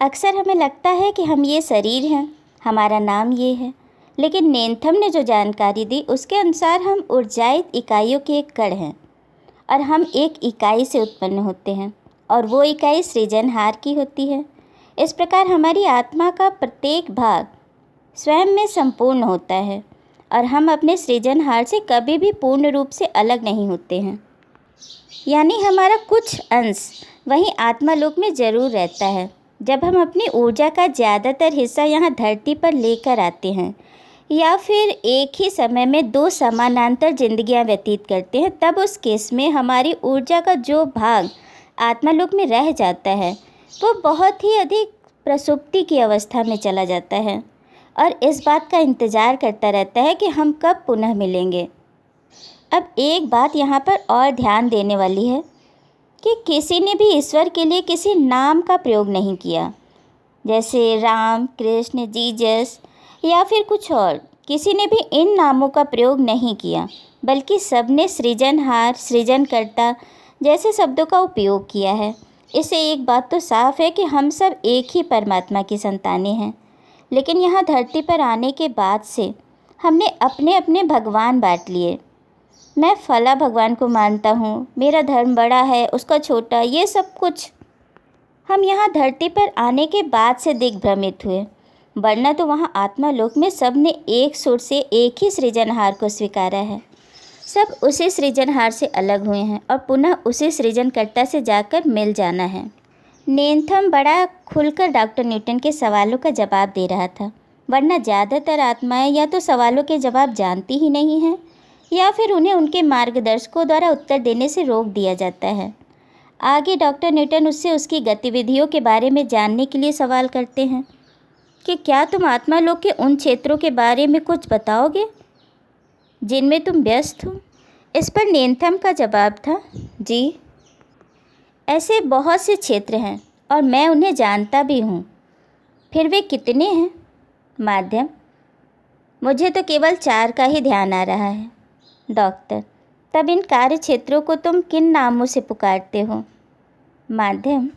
अक्सर हमें लगता है कि हम ये शरीर हैं, हमारा नाम ये है, लेकिन नेनथम ने जो जानकारी दी उसके अनुसार हम ऊर्जाई इकाइयों के एक कण हैं और हम एक इकाई से उत्पन्न होते हैं और वो इकाई सृजनहार की होती है। इस प्रकार हमारी आत्मा का प्रत्येक भाग स्वयं में संपूर्ण होता है और हम अपने सृजनहार से कभी भी पूर्ण रूप से अलग नहीं होते हैं। यानी हमारा कुछ अंश वहीं आत्मालोक में ज़रूर रहता है। जब हम अपनी ऊर्जा का ज़्यादातर हिस्सा यहाँ धरती पर लेकर आते हैं या फिर एक ही समय में दो समानांतर जिंदगियाँ व्यतीत करते हैं, तब उस केस में हमारी ऊर्जा का जो भाग आत्मालोक में रह जाता है वो बहुत ही अधिक प्रसुप्ति की अवस्था में चला जाता है और इस बात का इंतज़ार करता रहता है कि हम कब पुनः मिलेंगे। अब एक बात यहाँ पर और ध्यान देने वाली है कि किसी ने भी ईश्वर के लिए किसी नाम का प्रयोग नहीं किया, जैसे राम, कृष्ण, जीसस या फिर कुछ और। किसी ने भी इन नामों का प्रयोग नहीं किया, बल्कि सबने सृजनहार, सृजनकर्ता जैसे शब्दों का उपयोग किया है। इससे एक बात तो साफ है कि हम सब एक ही परमात्मा की संतानें हैं, लेकिन यहाँ धरती पर आने के बाद से हमने अपने अपने भगवान बांट लिए। मैं फला भगवान को मानता हूँ, मेरा धर्म बड़ा है, उसका छोटा, ये सब कुछ हम यहाँ धरती पर आने के बाद से दिग्भ्रमित हुए, वरना तो वहाँ आत्मालोक में सब ने एक सुर से एक ही सृजनहार को स्वीकारा है। सब उसी सृजनहार से अलग हुए हैं और पुनः उसी सृजनकर्ता से जाकर मिल जाना है। नेनथम बड़ा खुलकर डॉक्टर न्यूटन के सवालों का जवाब दे रहा था, वरना ज़्यादातर आत्माएं या तो सवालों के जवाब जानती ही नहीं हैं या फिर उन्हें उनके मार्गदर्शकों द्वारा उत्तर देने से रोक दिया जाता है। आगे डॉक्टर न्यूटन उससे उसकी गतिविधियों के बारे में जानने के लिए सवाल करते हैं कि क्या तुम आत्मालोक के उन क्षेत्रों के बारे में कुछ बताओगे जिनमें तुम व्यस्त हो। इस पर नेनथम का जवाब था, जी, ऐसे बहुत से क्षेत्र हैं और मैं उन्हें जानता भी हूँ। फिर वे कितने हैं? माध्यम, मुझे तो केवल 4 का ही ध्यान आ रहा है। डॉक्टर, तब इन कार्य क्षेत्रों को तुम किन नामों से पुकारते हो? माध्यम,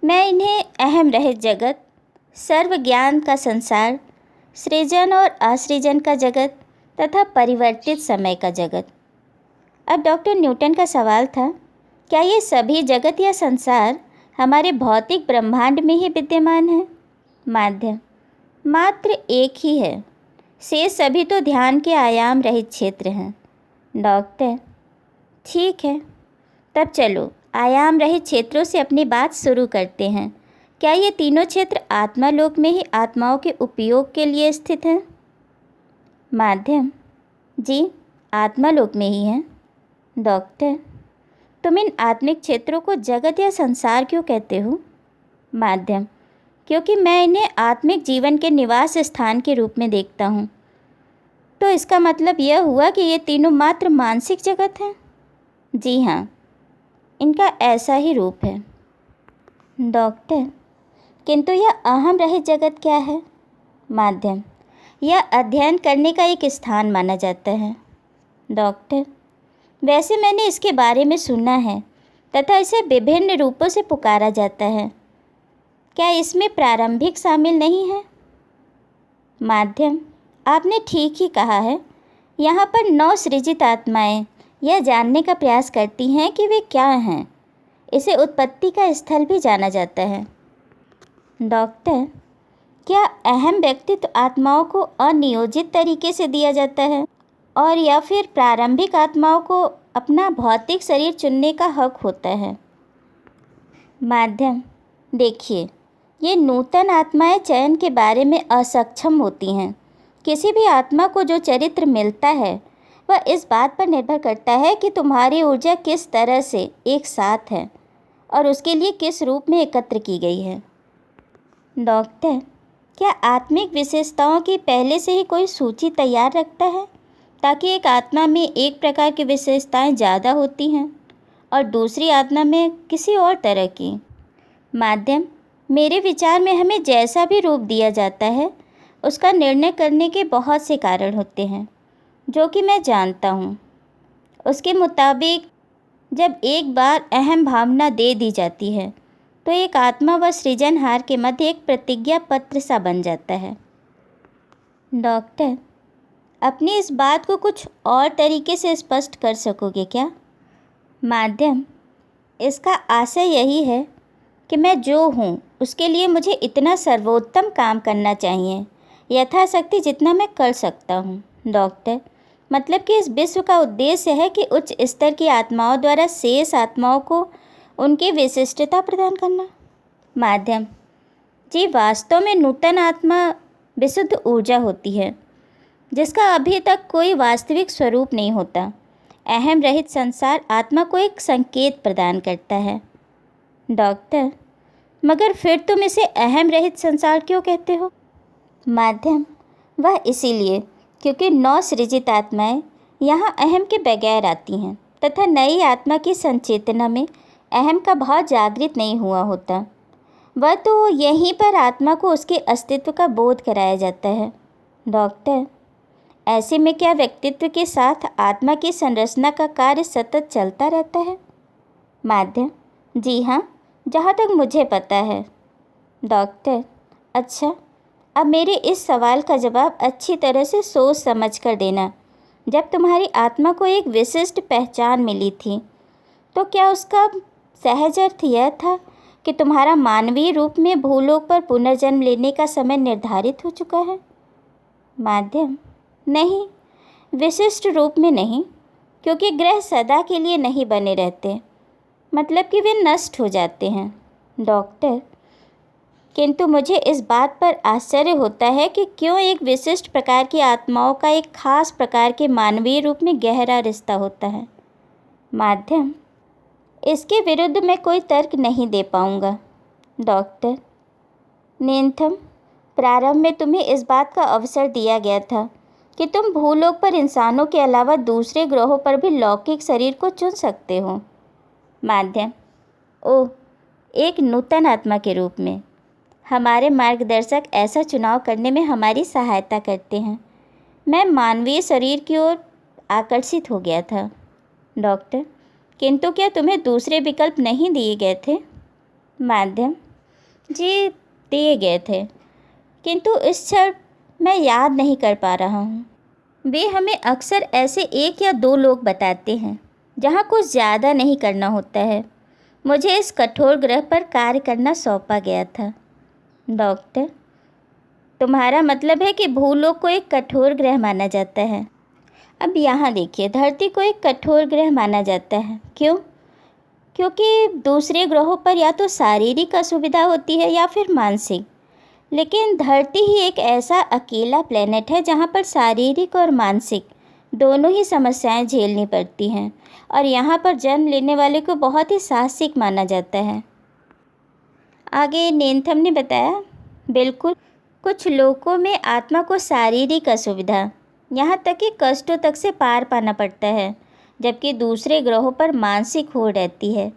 मैं इन्हें अहम रहित जगत, सर्व ज्ञान का संसार, सृजन और असृजन का जगत तथा परिवर्तित समय का जगत। अब डॉक्टर न्यूटन का सवाल था, क्या ये सभी जगत या संसार हमारे भौतिक ब्रह्मांड में ही विद्यमान है? माध्यम, मात्र एक ही है, शेष सभी तो ध्यान के आयाम रहित क्षेत्र हैं। डॉक्टर, ठीक है, तब चलो आयाम रहित क्षेत्रों से अपनी बात शुरू करते हैं। क्या ये तीनों क्षेत्र आत्मालोक में ही आत्माओं के उपयोग के लिए स्थित हैं? माध्यम, जी, आत्मालोक में ही हैं। डॉक्टर, तुम इन आत्मिक क्षेत्रों को जगत या संसार क्यों कहते हो? माध्यम, क्योंकि मैं इन्हें आत्मिक जीवन के निवास स्थान के रूप में देखता हूँ। तो इसका मतलब यह हुआ कि ये तीनों मात्र मानसिक जगत हैं? जी हाँ, इनका ऐसा ही रूप है। डॉक्टर, किंतु यह अहम रहित जगत क्या है? माध्यम, यह अध्ययन करने का एक स्थान माना जाता है। डॉक्टर, वैसे मैंने इसके बारे में सुना है तथा इसे विभिन्न रूपों से पुकारा जाता है। क्या इसमें प्रारंभिक शामिल नहीं है? माध्यम, आपने ठीक ही कहा है। यहाँ पर 9 सृजित आत्माएं यह जानने का प्रयास करती हैं कि वे क्या हैं। इसे उत्पत्ति का स्थल भी जाना जाता है। डॉक्टर, क्या अहम व्यक्तित्व आत्माओं को अनियोजित तरीके से दिया जाता है और या फिर प्रारंभिक आत्माओं को अपना भौतिक शरीर चुनने का हक होता है? माध्यम, देखिए, ये नूतन आत्माएं चयन के बारे में असक्षम होती हैं। किसी भी आत्मा को जो चरित्र मिलता है वह इस बात पर निर्भर करता है कि तुम्हारी ऊर्जा किस तरह से एक साथ है और उसके लिए किस रूप में एकत्र की गई है। डॉक्टर, क्या आत्मिक विशेषताओं की पहले से ही कोई सूची तैयार रखता है ताकि एक आत्मा में एक प्रकार की विशेषताएं ज़्यादा होती हैं और दूसरी आत्मा में किसी और तरह की? माध्यम, मेरे विचार में हमें जैसा भी रूप दिया जाता है उसका निर्णय करने के बहुत से कारण होते हैं जो कि मैं जानता हूँ। उसके मुताबिक जब एक बार अहम भावना दे दी जाती है तो एक आत्मा व सृजनहार के मध्य एक प्रतिज्ञा पत्र सा बन जाता है। डॉक्टर, अपनी इस बात को कुछ और तरीके से स्पष्ट कर सकोगे क्या? माध्यम, इसका आशय यही है कि मैं जो हूँ उसके लिए मुझे इतना सर्वोत्तम काम करना चाहिए, यथाशक्ति जितना मैं कर सकता हूँ। डॉक्टर, मतलब कि इस विश्व का उद्देश्य है कि उच्च स्तर की आत्माओं द्वारा शेष आत्माओं को उनकी विशिष्टता प्रदान करना। माध्यम, जी वास्तव में नूतन आत्मा विशुद्ध ऊर्जा होती है जिसका अभी तक कोई वास्तविक स्वरूप नहीं होता। अहम रहित संसार आत्मा को एक संकेत प्रदान करता है। डॉक्टर, मगर फिर तुम इसे अहम रहित संसार क्यों कहते हो? माध्यम, वह इसीलिए क्योंकि नवसृजित आत्माएं यहाँ अहम के बगैर आती हैं तथा नई आत्मा की संचेतना में अहम का भाव जागृत नहीं हुआ होता। वह तो यहीं पर आत्मा को उसके अस्तित्व का बोध कराया जाता है। डॉक्टर, ऐसे में क्या व्यक्तित्व के साथ आत्मा की संरचना का कार्य सतत चलता रहता है? माध्यम, जी हाँ, जहाँ तक मुझे पता है। डॉक्टर, अच्छा, अब मेरे इस सवाल का जवाब अच्छी तरह से सोच समझ कर देना। जब तुम्हारी आत्मा को एक विशिष्ट पहचान मिली थी तो क्या उसका सहज अर्थ यह था कि तुम्हारा मानवीय रूप में भूलोक पर पुनर्जन्म लेने का समय निर्धारित हो चुका है? माध्यम, नहीं, विशिष्ट रूप में नहीं, क्योंकि ग्रह सदा के लिए नहीं बने रहते, मतलब कि वे नष्ट हो जाते हैं। डॉक्टर, किंतु मुझे इस बात पर आश्चर्य होता है कि क्यों एक विशिष्ट प्रकार की आत्माओं का एक खास प्रकार के मानवीय रूप में गहरा रिश्ता होता है। माध्यम, इसके विरुद्ध मैं कोई तर्क नहीं दे पाऊँगा। डॉक्टर, नेंथम, प्रारंभ में तुम्हें इस बात का अवसर दिया गया था कि तुम भूलोक पर इंसानों के अलावा दूसरे ग्रहों पर भी लौकिक शरीर को चुन सकते हो। माध्यम, ओह, एक नूतन आत्मा के रूप में। हमारे मार्गदर्शक ऐसा चुनाव करने में हमारी सहायता करते हैं। मैं मानवीय शरीर की ओर आकर्षित हो गया था। डॉक्टर, किंतु क्या तुम्हें दूसरे विकल्प नहीं दिए गए थे? माध्यम, जी दिए गए थे, किंतु इस क्षण मैं याद नहीं कर पा रहा हूँ। वे हमें अक्सर ऐसे 1 या 2 लोग बताते हैं जहाँ कुछ ज़्यादा नहीं करना होता है। मुझे इस कठोर ग्रह पर कार्य करना सौंपा गया था। डॉक्टर, तुम्हारा मतलब है कि भूलोक को एक कठोर ग्रह माना जाता है? अब यहाँ देखिए, धरती को एक कठोर ग्रह माना जाता है। क्यों? क्योंकि दूसरे ग्रहों पर या तो शारीरिक असुविधा होती है या फिर मानसिक, लेकिन धरती ही एक ऐसा अकेला प्लेनेट है जहाँ पर शारीरिक और मानसिक दोनों ही समस्याएं झेलनी पड़ती हैं, और यहाँ पर जन्म लेने वाले को बहुत ही साहसिक माना जाता है। आगे नेंथम ने बताया, बिल्कुल, कुछ लोगों में आत्मा को शारीरिक असुविधा, यहाँ तक कि कष्टों तक से पार पाना पड़ता है, जबकि दूसरे ग्रहों पर मानसिक हो रहती है।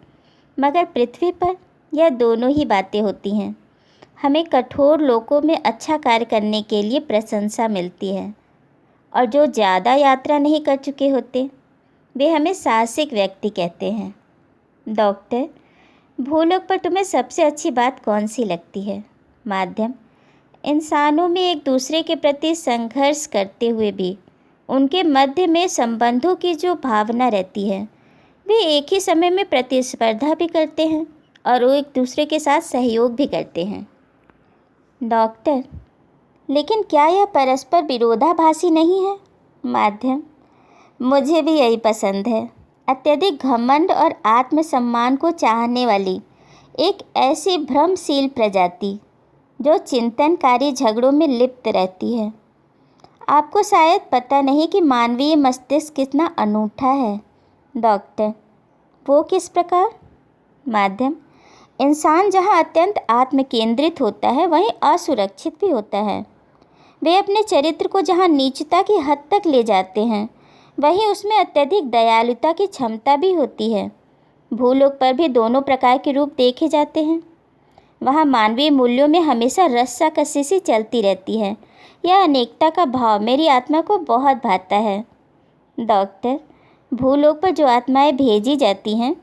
मगर पृथ्वी पर यह दोनों ही बातें होती हैं। हमें कठोर लोकों में अच्छा कार्य करने के लिए प्रशंसा मिलती है, और जो ज़्यादा यात्रा नहीं कर चुके होते वे हमें साहसिक व्यक्ति कहते हैं। डॉक्टर, भूलोक पर तुम्हें सबसे अच्छी बात कौन सी लगती है? माध्यम, इंसानों में एक दूसरे के प्रति संघर्ष करते हुए भी उनके मध्य में संबंधों की जो भावना रहती है, वे एक ही समय में प्रतिस्पर्धा भी करते हैं और वो एक दूसरे के साथ सहयोग भी करते हैं। डॉक्टर, लेकिन क्या यह परस्पर विरोधाभासी नहीं है? माध्यम, मुझे भी यही पसंद है। अत्यधिक घमंड और आत्मसम्मान को चाहने वाली एक ऐसी भ्रमशील प्रजाति जो चिंतनकारी झगड़ों में लिप्त रहती है। आपको शायद पता नहीं कि मानवीय मस्तिष्क कितना अनूठा है। डॉक्टर, वो किस प्रकार? माध्यम, इंसान जहाँ अत्यंत आत्मकेंद्रित होता है वहीं असुरक्षित भी होता है। वे अपने चरित्र को जहाँ नीचता की हद तक ले जाते हैं वहीं उसमें अत्यधिक दयालुता की क्षमता भी होती है। भूलोक पर भी दोनों प्रकार के रूप देखे जाते हैं। वहाँ मानवीय मूल्यों में हमेशा रस्साकसी चलती रहती है। यह अनेकता का भाव मेरी आत्मा को बहुत भाता है। डॉक्टर, भूलोक पर जो आत्माएं भेजी जाती हैं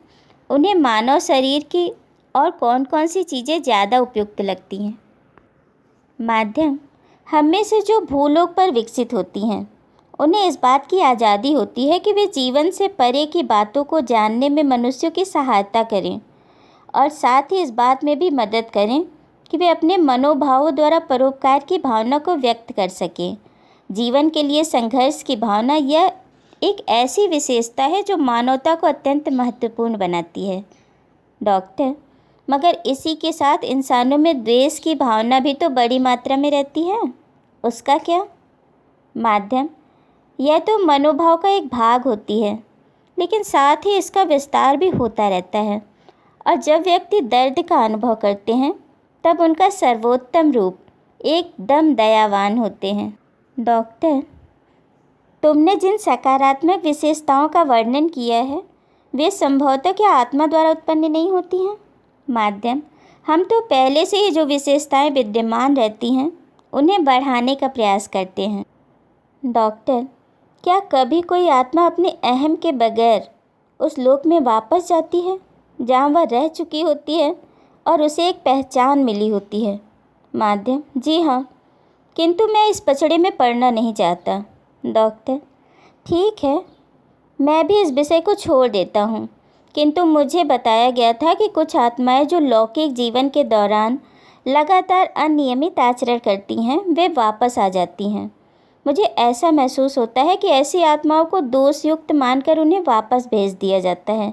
उन्हें मानव शरीर की और कौन कौन सी चीज़ें ज़्यादा उपयुक्त लगती हैं? माध्यम, हम में से जो भूलोक पर विकसित होती हैं उन्हें इस बात की आज़ादी होती है कि वे जीवन से परे की बातों को जानने में मनुष्यों की सहायता करें और साथ ही इस बात में भी मदद करें कि वे अपने मनोभावों द्वारा परोपकार की भावना को व्यक्त कर सकें। जीवन के लिए संघर्ष की भावना यह एक ऐसी विशेषता है जो मानवता को अत्यंत महत्वपूर्ण बनाती है। डॉक्टर, मगर इसी के साथ इंसानों में द्वेष की भावना भी तो बड़ी मात्रा में रहती है, उसका क्या? माध्यम, यह तो मनोभाव का एक भाग होती है, लेकिन साथ ही इसका विस्तार भी होता रहता है और जब व्यक्ति दर्द का अनुभव करते हैं तब उनका सर्वोत्तम रूप एकदम दयावान होते हैं। डॉक्टर, तुमने जिन सकारात्मक विशेषताओं का वर्णन किया है वे संभवतः क्या आत्मा द्वारा उत्पन्न नहीं होती हैं? माध्यम, हम तो पहले से ही जो विशेषताएं विद्यमान रहती हैं उन्हें बढ़ाने का प्रयास करते हैं। डॉक्टर, क्या कभी कोई आत्मा अपने अहम के बगैर उस लोक में वापस जाती है जहाँ वह रह चुकी होती है और उसे एक पहचान मिली होती है? माध्यम, जी हाँ, किंतु मैं इस पचड़े में पड़ना नहीं चाहता। डॉक्टर, ठीक है, मैं भी इस विषय को छोड़ देता हूँ, किंतु मुझे बताया गया था कि कुछ आत्माएं जो लौकिक जीवन के दौरान लगातार अनियमित आचरण करती हैं वे वापस आ जाती हैं। मुझे ऐसा महसूस होता है कि ऐसी आत्माओं को दोषयुक्त मानकर उन्हें वापस भेज दिया जाता है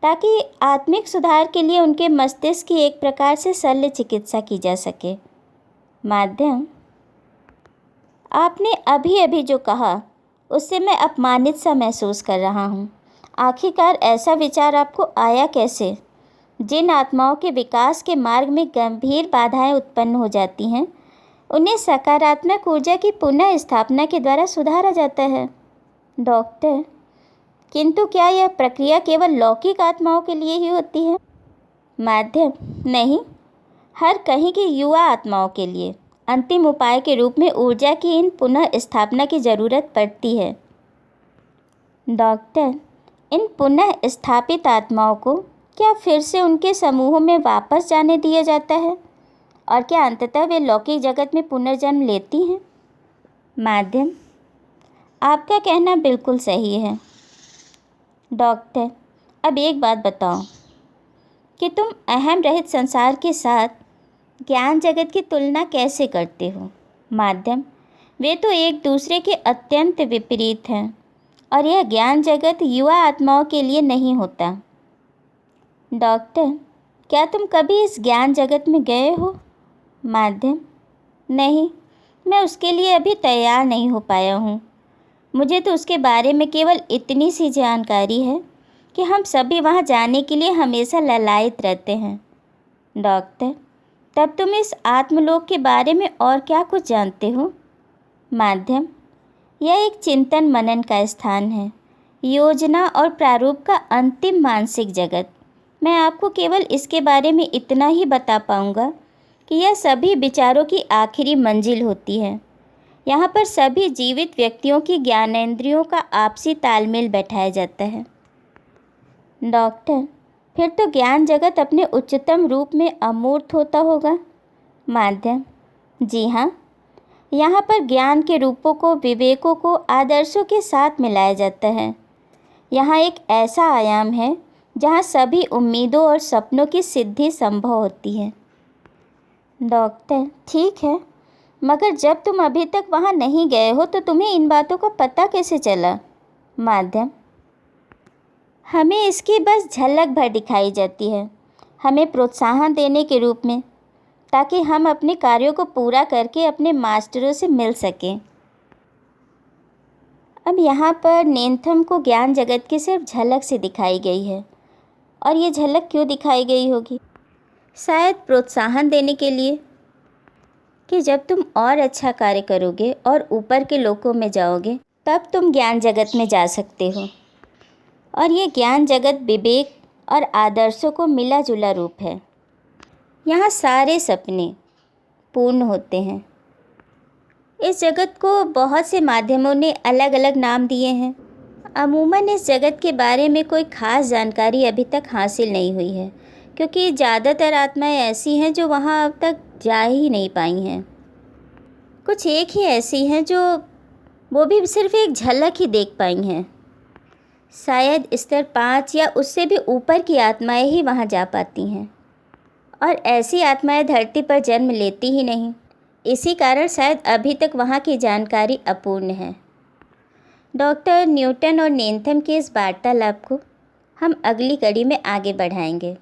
ताकि आत्मिक सुधार के लिए उनके मस्तिष्क की एक प्रकार से शल्य चिकित्सा की जा सके। माध्यम, आपने अभी अभी जो कहा उससे मैं अपमानित सा महसूस कर रहा हूँ। आखिरकार ऐसा विचार आपको आया कैसे? जिन आत्माओं के विकास के मार्ग में गंभीर बाधाएं उत्पन्न हो जाती हैं उन्हें सकारात्मक ऊर्जा की पुनः स्थापना के द्वारा सुधारा जाता है। डॉक्टर, किंतु क्या यह प्रक्रिया केवल लौकिक आत्माओं के लिए ही होती है? माध्यम, नहीं, हर कहीं की युवा आत्माओं के लिए अंतिम उपाय के रूप में ऊर्जा की इन पुनः स्थापना की ज़रूरत पड़ती है। डॉक्टर, इन पुनः स्थापित आत्माओं को क्या फिर से उनके समूहों में वापस जाने दिया जाता है और क्या अंततः वे लौकिक जगत में पुनर्जन्म लेती हैं? माध्यम, आपका कहना बिल्कुल सही है। डॉक्टर, अब एक बात बताओ कि तुम अहम रहित संसार के साथ ज्ञान जगत की तुलना कैसे करते हो? माध्यम, वे तो एक दूसरे के अत्यंत विपरीत हैं और यह ज्ञान जगत युवा आत्माओं के लिए नहीं होता। डॉक्टर, क्या तुम कभी इस ज्ञान जगत में गए हो? माध्यम, नहीं, मैं उसके लिए अभी तैयार नहीं हो पाया हूँ। मुझे तो उसके बारे में केवल इतनी सी जानकारी है कि हम सभी वहाँ जाने के लिए हमेशा ललायत रहते हैं। डॉक्टर, तब तुम इस आत्मलोक के बारे में और क्या कुछ जानते हो? माध्यम, यह एक चिंतन मनन का स्थान है, योजना और प्रारूप का अंतिम मानसिक जगत। मैं आपको केवल इसके बारे में इतना ही बता पाऊँगा कि यह सभी विचारों की आखिरी मंजिल होती है। यहाँ पर सभी जीवित व्यक्तियों की ज्ञानेंद्रियों का आपसी तालमेल बैठाया जाता है। डॉक्टर, फिर तो ज्ञान जगत अपने उच्चतम रूप में अमूर्त होता होगा। माध्यम, जी हाँ, यहाँ पर ज्ञान के रूपों को, विवेकों को आदर्शों के साथ मिलाया जाता है। यहाँ एक ऐसा आयाम है जहाँ सभी उम्मीदों और सपनों की सिद्धि संभव होती है। डॉक्टर, ठीक है, मगर जब तुम अभी तक वहाँ नहीं गए हो तो तुम्हें इन बातों का पता कैसे चला? माध्यम, हमें इसकी बस झलक भर दिखाई जाती है, हमें प्रोत्साहन देने के रूप में, ताकि हम अपने कार्यों को पूरा करके अपने मास्टरों से मिल सकें। अब यहाँ पर नेंथम को ज्ञान जगत की सिर्फ झलक से दिखाई गई है, और ये झलक क्यों दिखाई गई होगी? शायद प्रोत्साहन देने के लिए कि जब तुम और अच्छा कार्य करोगे और ऊपर के लोकों में जाओगे तब तुम ज्ञान जगत में जा सकते हो। और ये ज्ञान जगत विवेक और आदर्शों को मिला जुला रूप है। यहाँ सारे सपने पूर्ण होते हैं। इस जगत को बहुत से माध्यमों ने अलग अलग नाम दिए हैं। अमूमन इस जगत के बारे में कोई ख़ास जानकारी अभी तक हासिल नहीं हुई है, क्योंकि ज़्यादातर आत्माएं ऐसी हैं जो वहाँ अब तक जा ही नहीं पाई हैं। कुछ एक ही ऐसी हैं जो वो भी सिर्फ एक झलक ही देख पाई हैं। शायद स्तर 5 या उससे भी ऊपर की आत्माएं ही वहाँ जा पाती हैं, और ऐसी आत्माएं धरती पर जन्म लेती ही नहीं। इसी कारण शायद अभी तक वहाँ की जानकारी अपूर्ण है। डॉक्टर न्यूटन और नेथम के इस वार्तालाप को हम अगली कड़ी में आगे बढ़ाएंगे।